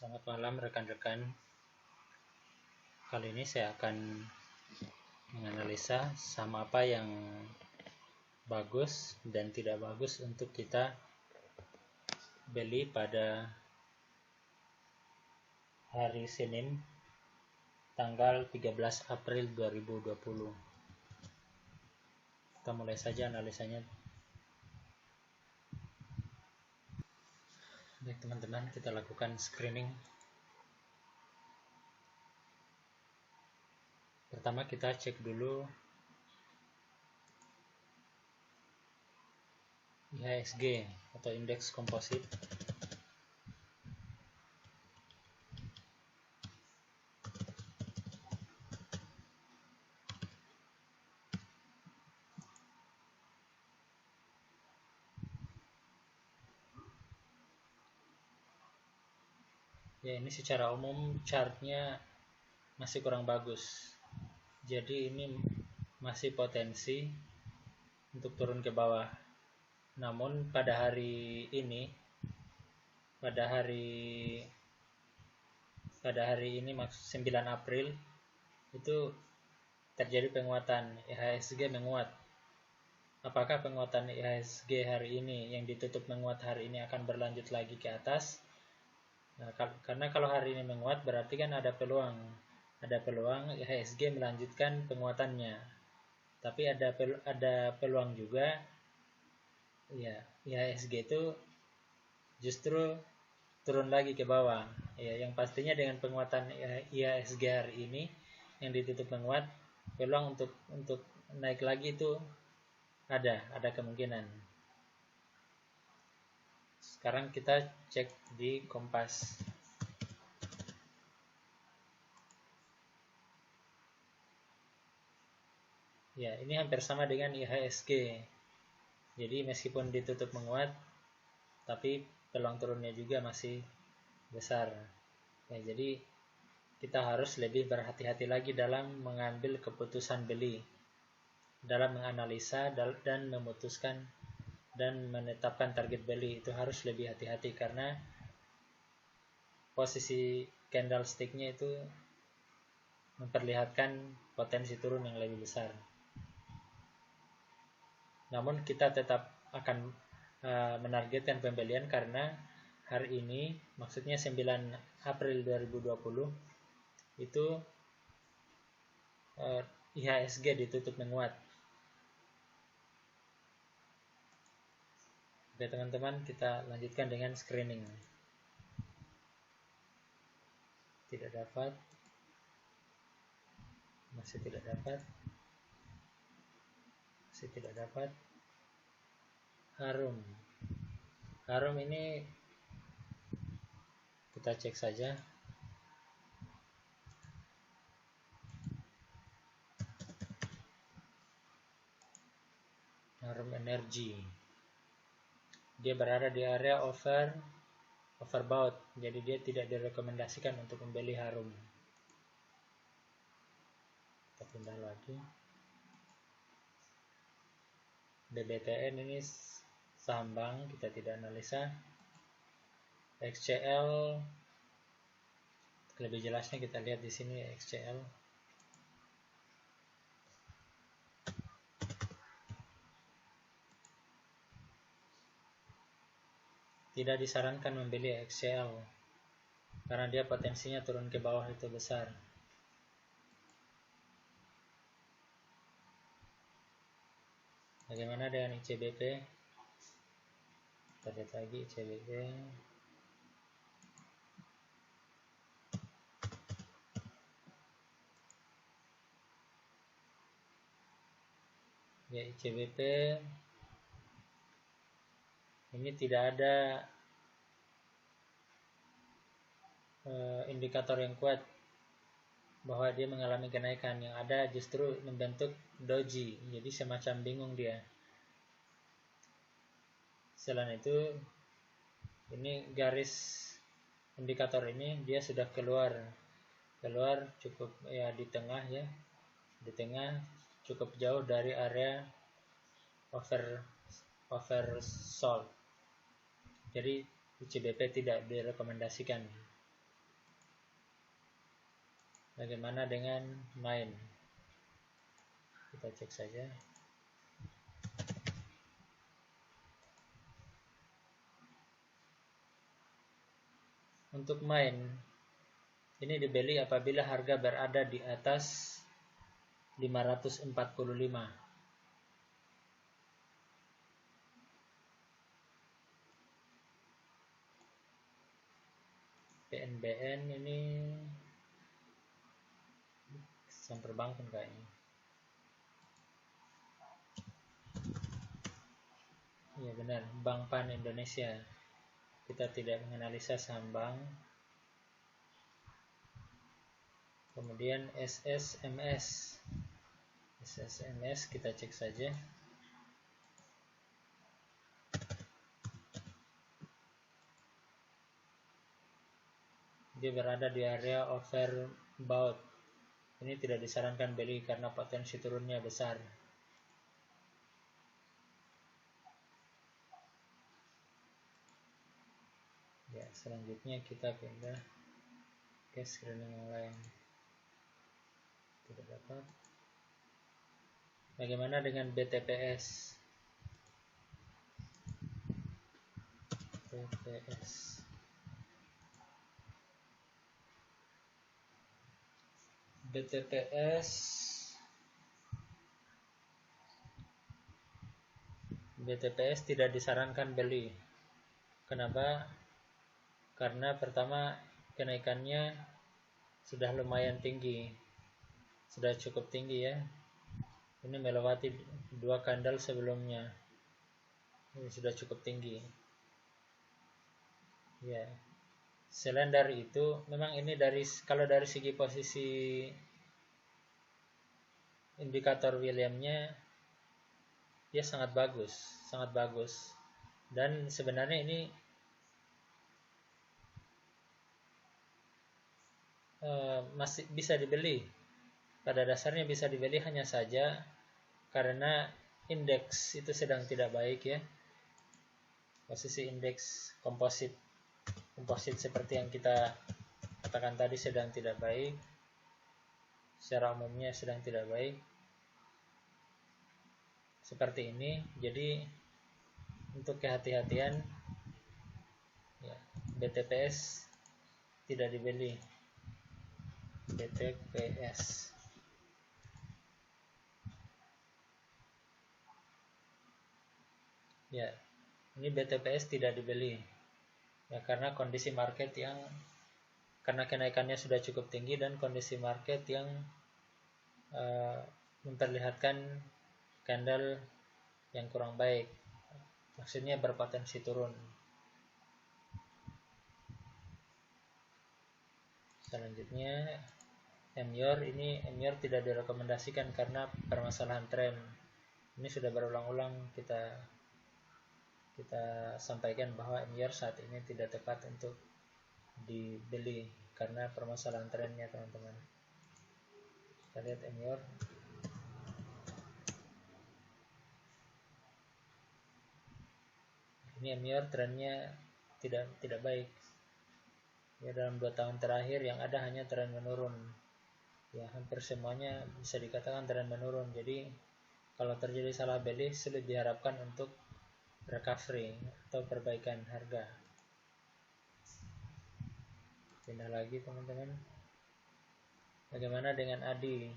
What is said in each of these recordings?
Selamat malam rekan-rekan. Kali ini saya akan menganalisa saham apa yang bagus dan tidak bagus untuk kita beli pada hari Senin tanggal 13 April 2020. Kita mulai saja analisanya. Baik teman-teman, kita lakukan screening. Pertama kita cek dulu IHSG atau indeks komposit. Ya, ini secara umum chartnya masih kurang bagus. Jadi ini masih potensi untuk turun ke bawah. Namun pada hari ini, pada hari 9 April itu terjadi penguatan IHSG menguat. Apakah penguatan IHSG hari ini yang ditutup menguat hari ini akan berlanjut lagi ke atas? Nah, karena kalau hari ini menguat berarti kan ada peluang IHSG melanjutkan penguatannya. Tapi ada peluang juga ya IHSG itu justru turun lagi ke bawah. Ya, yang pastinya dengan penguatan IHSG hari ini yang ditutup menguat, peluang untuk naik lagi itu ada kemungkinan. Sekarang kita cek di Kompas. Ya, ini hampir sama dengan IHSG. Jadi meskipun ditutup menguat, tapi peluang turunnya juga masih besar. Ya, jadi kita harus lebih berhati-hati lagi dalam mengambil keputusan beli, dalam menganalisa dan memutuskan dan menetapkan target beli. Itu harus lebih hati-hati karena posisi candlestick-nya itu memperlihatkan potensi turun yang lebih besar. Namun kita tetap akan menargetkan pembelian karena hari ini, maksudnya 9 April 2020 itu IHSG ditutup menguat. Oke teman-teman, kita lanjutkan dengan screening. Tidak dapat, masih tidak dapat, masih tidak dapat. Harum ini kita cek saja. Harum Energy, dia berada di area overbought, jadi dia tidak direkomendasikan untuk membeli Harum. Kita pindah lagi. BBTN ini saham bank, kita tidak analisa. XCL, lebih jelasnya kita lihat di sini XCL. Tidak disarankan membeli XCL karena dia potensinya turun ke bawah itu besar. Bagaimana dengan ICBP? Kita lihat lagi ICBP. Ya, ICBP ini tidak ada indikator yang kuat bahwa dia mengalami kenaikan. Yang ada justru membentuk doji, jadi semacam bingung dia. Selain itu, ini garis indikator ini dia sudah keluar cukup ya di tengah ya, di tengah cukup jauh dari area oversold. Jadi ICBP tidak direkomendasikan. Bagaimana dengan main? Kita cek saja. Untuk main, ini dibeli apabila harga berada di atas 545. PNBN ini yang perbankan kayaknya. Iya benar, Bank Pan Indonesia. Kita tidak menganalisa saham bank. Kemudian SSMS. SSMS kita cek saja. Dia berada di area overbought. Ini tidak disarankan beli karena potensi turunnya besar. Ya, selanjutnya kita pindah ke screening yang lain. Tidak dapat. Bagaimana dengan BTPS? BTPS. BTPS tidak disarankan beli. Kenapa? Karena pertama kenaikannya sudah lumayan tinggi, sudah cukup tinggi ya. Ini melewati 2 candle sebelumnya. Ini sudah cukup tinggi. Ya. Selain dari itu, memang ini kalau dari segi posisi indikator Williamnya, dia sangat bagus. Dan sebenarnya ini masih bisa dibeli. Pada dasarnya bisa dibeli, hanya saja karena indeks itu sedang tidak baik ya. Posisi indeks komposit seperti yang kita katakan tadi sedang tidak baik. Secara umumnya sedang tidak baik. Seperti ini. Jadi untuk kehati-hatian ya, BTPS tidak dibeli. BTPS. Ya, ini BTPS tidak dibeli. Ya, karena kondisi market karena kenaikannya sudah cukup tinggi dan kondisi market yang memperlihatkan candle yang kurang baik. Maksudnya berpotensi turun. Selanjutnya MYOR tidak direkomendasikan karena permasalahan tren. Ini sudah berulang-ulang kita sampaikan bahwa MYOR saat ini tidak tepat untuk dibeli karena permasalahan trennya, teman-teman. Kita lihat MYOR. Ini MYOR trennya tidak baik. Ya, dalam 2 tahun terakhir yang ada hanya tren menurun. Ya, hampir semuanya bisa dikatakan tren menurun. Jadi kalau terjadi salah beli, sulit diharapkan untuk recovery atau perbaikan harga. Pindah lagi, teman-teman. Bagaimana dengan ADI?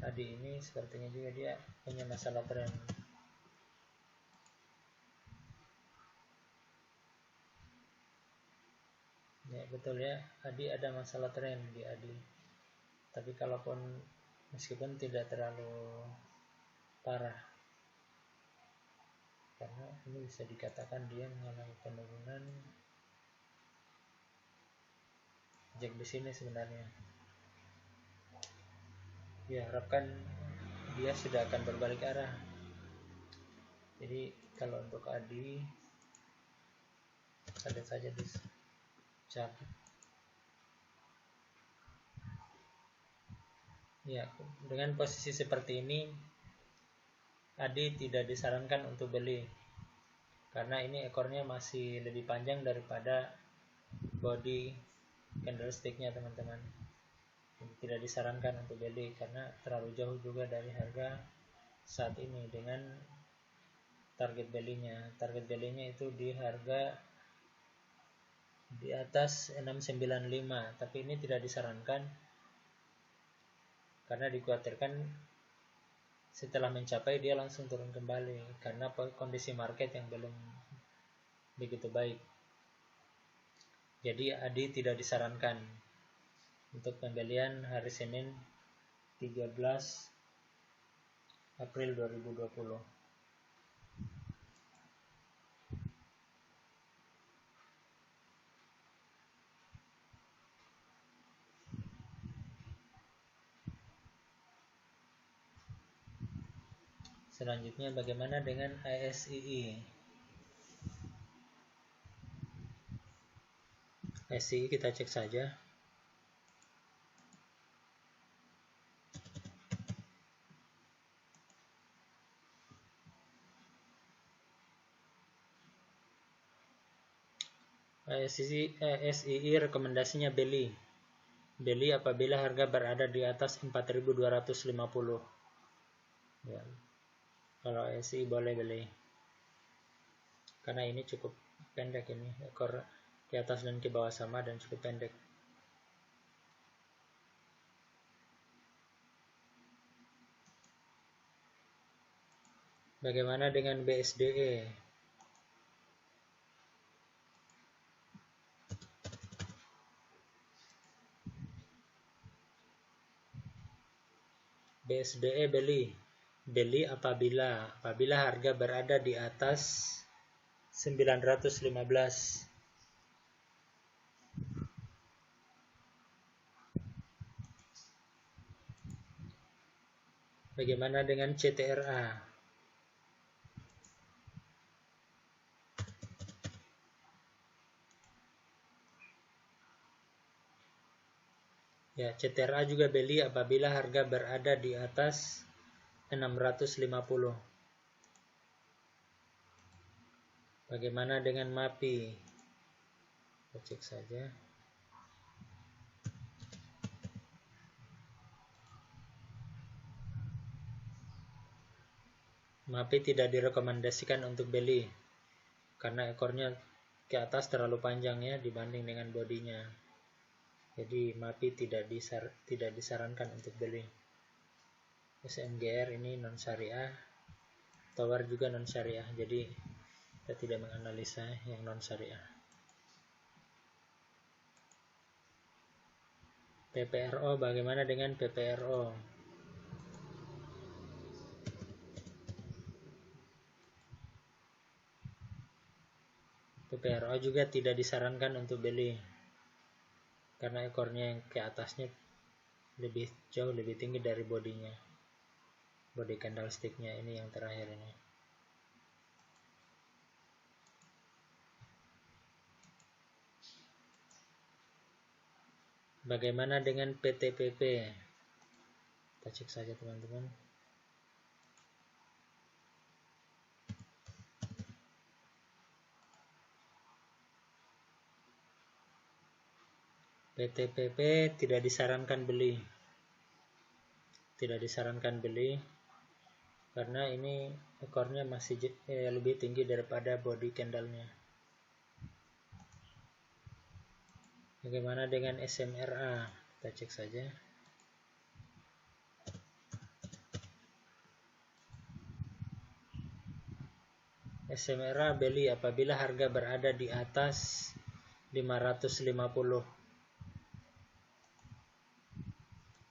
ADI ini sepertinya juga dia punya masalah tren. Ya, betul ya, ADI ada masalah tren di ADI. Tapi meskipun tidak terlalu parah, karena ini bisa dikatakan dia mengalami penurunan. Jack di sini sebenarnya. Diharapkan dia sudah akan berbalik arah. Jadi kalau untuk ADI, kita lihat saja di chart. Ya, dengan posisi seperti ini, ADI tidak disarankan untuk beli karena ini ekornya masih lebih panjang daripada body candlestick-nya, teman-teman. Tidak disarankan untuk beli karena terlalu jauh juga dari harga saat ini dengan target belinya. Target belinya itu di harga di atas 695, tapi ini tidak disarankan karena dikhawatirkan setelah mencapai dia langsung turun kembali karena kondisi market yang belum begitu baik. Jadi ADI tidak disarankan untuk pembelian hari Senin 13 April 2020. Selanjutnya bagaimana dengan ASII? ASII kita cek saja. ASII rekomendasinya beli. Beli apabila harga berada di atas 4.250. Ya. Kalau ASII boleh beli. Karena ini cukup pendek ini, ekor di atas dan ke bawah sama dan cukup pendek. Bagaimana dengan BSDE? BSDE beli apabila harga berada di atas 915. Bagaimana dengan CTRA? Ya, CTRA juga beli apabila harga berada di atas 650. Bagaimana dengan MAPI? Kita cek saja. MAPI tidak direkomendasikan untuk beli karena ekornya ke atas terlalu panjang ya dibanding dengan bodinya. Jadi MAPI tidak disarankan untuk beli. SMGR ini non syariah, Tower juga non syariah. Jadi kita tidak menganalisa yang non syariah. PPRO, bagaimana dengan PPRO? PPRO juga tidak disarankan untuk beli karena ekornya yang ke atasnya jauh lebih tinggi dari bodinya. Body candlesticknya ini yang terakhir ini. Bagaimana dengan PTPP? Kita cek saja teman-teman. PTPP tidak disarankan beli. Tidak disarankan beli karena ini ekornya masih lebih tinggi daripada body candlenya. Bagaimana dengan SMRA? Kita cek saja. SMRA beli apabila harga berada di atas 550.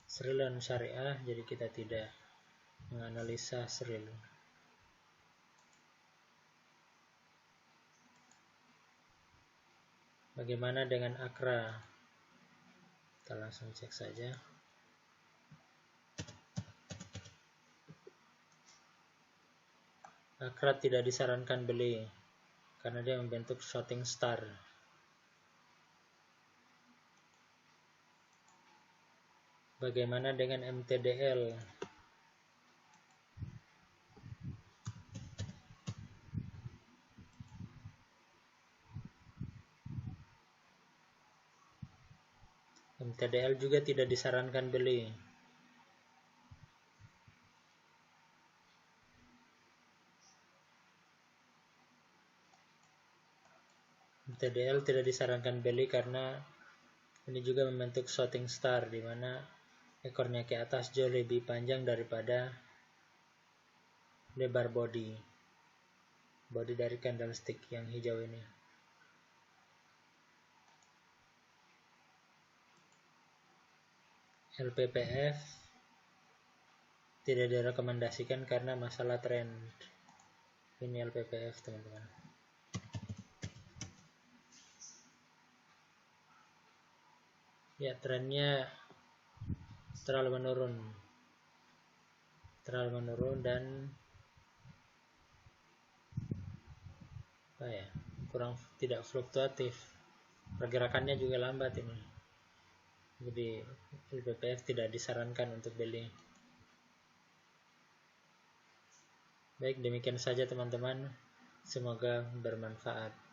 Sril syariah, jadi kita tidak menganalisa Sril. Bagaimana dengan Akra? Kita langsung cek saja. Akra tidak disarankan beli karena dia membentuk shooting star. Bagaimana dengan MTDL? MTDL juga tidak disarankan beli. MTDL tidak disarankan beli karena ini juga membentuk shooting star, di mana ekornya ke atas jauh lebih panjang daripada lebar body dari candlestick yang hijau ini. LPPF tidak direkomendasikan karena masalah trend. Ini LPPF teman-teman. Ya, trennya terlalu menurun dan kurang tidak fluktuatif. Pergerakannya juga lambat ini. Jadi LPPF tidak disarankan untuk beli. Baik, demikian saja teman-teman. Semoga bermanfaat.